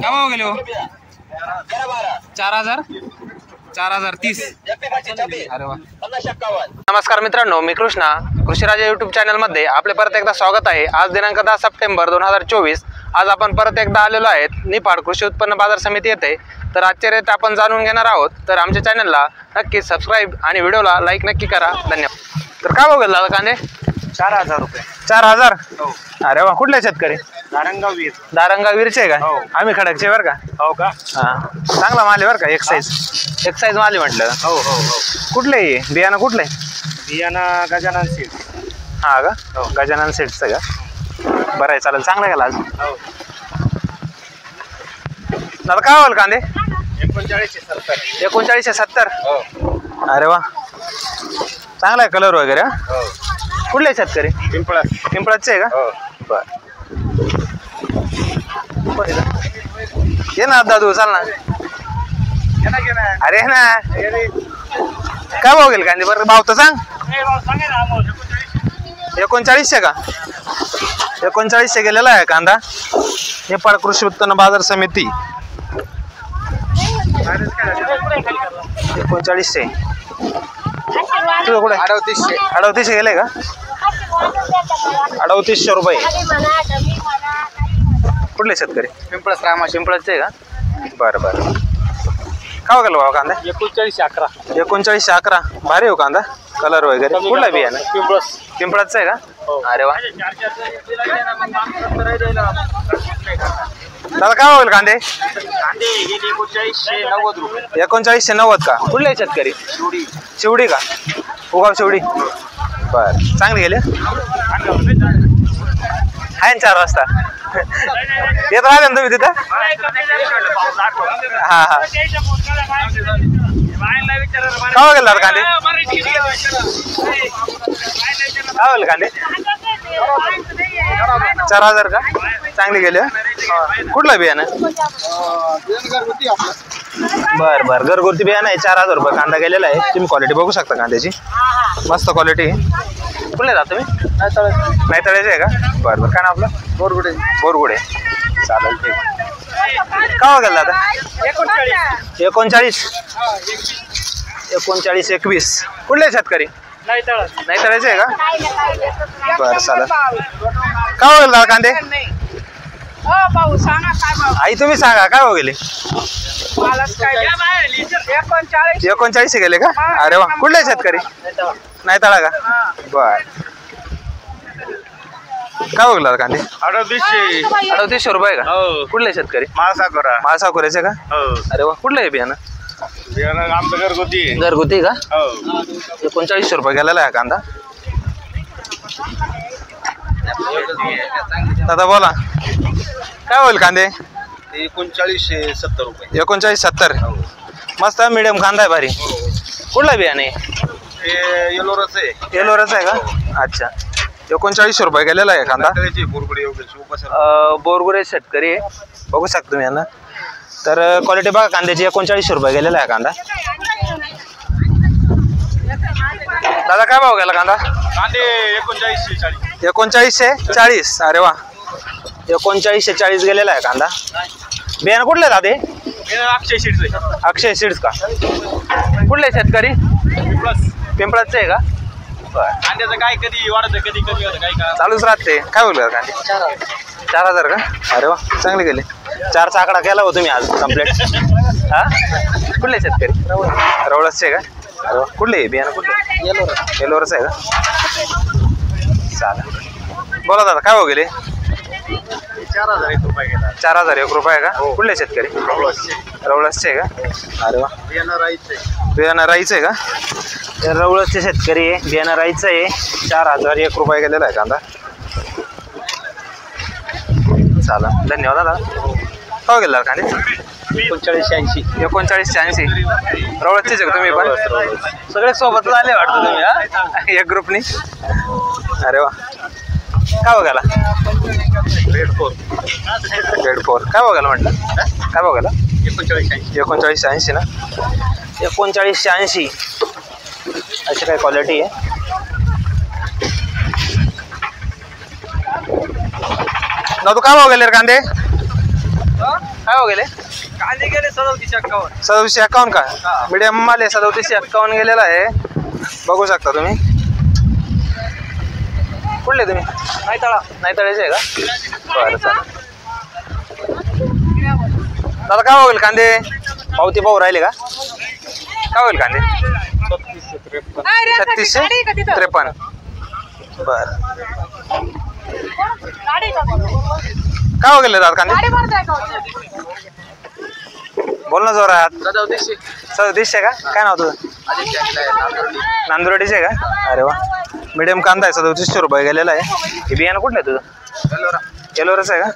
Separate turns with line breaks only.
काय भाव गेले हो? 4000 4030. अरे वा. नमस्कार मित्रांनो, मी कृष्णा कृषीराजा यूट्यूब चॅनल मध्ये आपले परत एकदा स्वागत आहे. आज दिनांक 10 सप्टेंबर 2024. आज आपण परत एकदा आलेलो आहेत निफाड कृषी उत्पन्न बाजार समिती येथे. तर आजचे रेट आपण जाणून घेणार आहोत. तर आमच्या चॅनलला नक्की सबस्क्राईब आणि व्हिडिओला लाईक नक्की करा. धन्यवाद. तर काय भाव गेला कांदे?
4000 रुपये.
4000.
हो.
अरे वा. कुठले शेतकरी?
नारंगाव वीर.
दारंगाव वीरचे का?
हो.
आम्ही खडकचे बरं का.
हो का?
हा, चांगला माल आहे बरं का. एक साईज माल आहे म्हटलं.
हो हो हो.
कुठले बियाणं कुठले?
बियाणं गजानन सीड.
हा का?
हो.
गजानन सेटचं का? बरं आहे, चालेल. चांगलं गेला आज.
हो.
दादा काय होईल कांदे?
3970.
3970.
हो.
अरे वा, चांगला आहे कलर वगैरे.
हो.
कुठले शेतकरी? पिंपळाचे आहे का?
हो.
बर. ये ना दादू, चाल ना. अरे ना, काय भाव गेल कांदे? बरं भाव तर सांग. 3900 का? 3900 गेलेला आहे कांदा. नेपाळ कृषी उत्पन्न बाजार समिती. 3900. तुझं कुठे? 3800 गेले का? 3800 रुपये. कुठले शेतकरी? पिंपळाचे का? बरं बरं. काय गेलो बाबा कांदा?
3911.
3911. भारी हो कांदा, कलर वगैरे. कुठला बियाणं? पिंपळाचं आहे का? अरे वा. दादा काय होईल कांदे? 3990 का? कुठले शेतकरी? शिवडी का? उगाव शिवडी. बर, चांगले गेले. आहे ना 4 वाजता. येत राहिले ना तुम्ही तिथं? हा हा. काय गेला कांदे? काय होईल कांदे? 4000 का? चांगले गेले. कुठला बियाणं? बर बर, घरगुती बियाणं आहे. 4000 रुपये कांदा गेलेला आहे. तुम्ही क्वालिटी बघू शकता कांद्याची, मस्त क्वालिटी. कुठले जात तुम्ही? नाहीतळ्याचे आहे का? बरं बरं. काय ना आपलं? बोरगुडे. चालेल, ठीक. काय गेला आता? 3921. कुठले शेतकरी? नाहीतळ्याचे आहे का? बरं, चालेल. काय होईल दादा कांदे? आई तुम्ही सांगा काय हो गेले? 3900 गेले का? अरे वा. कुठले शेतकरी? नाहीतळा का? बर. काय बघला कांदे? 3800 रुपये का? कुठले शेतकरी? माळसाकोऱ्याचे का? अरे वा. कुठलं आहे बियाणं?
आमचं
घरगुती का? 3900 रुपये गेलेला आहे कांदा. दादा बोला, काय होईल कांदे?
3970 रुपये.
3970. मस्त मिडियम कांदा आहे, भारी. कुठला बियाणे? येलोराचं आहे का? अच्छा. 3900 रुपये गेलेला आहे कांदा. बोरगुडे शेतकरी बघू शकता तुम्ही यांना. तर क्वालिटी बघा कांद्याची. 3900 रुपये गेलेला आहे कांदा. दादा काय भाव गेला कांदा? 1940. अरे वा. 1940 गेलेला आहे कांदा. बियाणं कुठले दादे? अक्षय सीड्स का? कुठले शेतकरी? पिंपळाचे आहे का?
कांद्याचं काय कधी वाढतं कधी कमी होतं, काय का
चालूच राहते. काय बोलू कांदे? 4000 का? अरे वा, चांगले गेले. 4चा आकडा केला हो तुम्ही आज कम्प्लीट. हा, कुठले शेतकरी? रवळसचे का? अरे वा. कुठले बियाणं? कुठले? येलोरच आहे का? चालेल. बोला दादा काय हो गेले?
4001 रुपये गेला.
4001 रुपये का? कुठले शेतकरी? रवळसचे का? अरे वा. बियाणं राईचं आहे का? रवळसचे शेतकरी आहे. बियाणं राईचं आहे. 4001 रुपये गेलेला आहे कांदा. चालेल, धन्यवाद दादा. हो गेला कांदे?
3980.
3980. रवळसचेच आहे तुम्ही पण? सगळे सोबत आले वाटतं तुम्ही? हा, एक ग्रुपनी. अरे वा. काय बघायला?
रेड 4.
काय बघायला म्हटलं? काय बघायला?
3980
ना? 3980. अशी काय क्वालिटी आहे? ना तू काय भाव गेले रे कांदे? काय हो गेले?
कांदे गेले 3751.
3751 का? मीडियम माल आहे, 3751 गेलेला आहे. बघू शकता तुम्ही. कुठले तुम्ही? नाही तळेचे आहे का? बरं चालेल. दादा काय होईल कांदे? पावती पाहू राहिले का? काय होईल कांदे? 3653. बर काय हो गेले दादा कांदे? बोल ना जोरात. 3700 का? काय नाव तुझं? नांदुर्डीचे का? अरे वा, मीडियम कांदा आहे, 3700 रुपये गेलेला आहे. हे बियाणं कुठलं आहे तुझं? येलोराचं आहे का?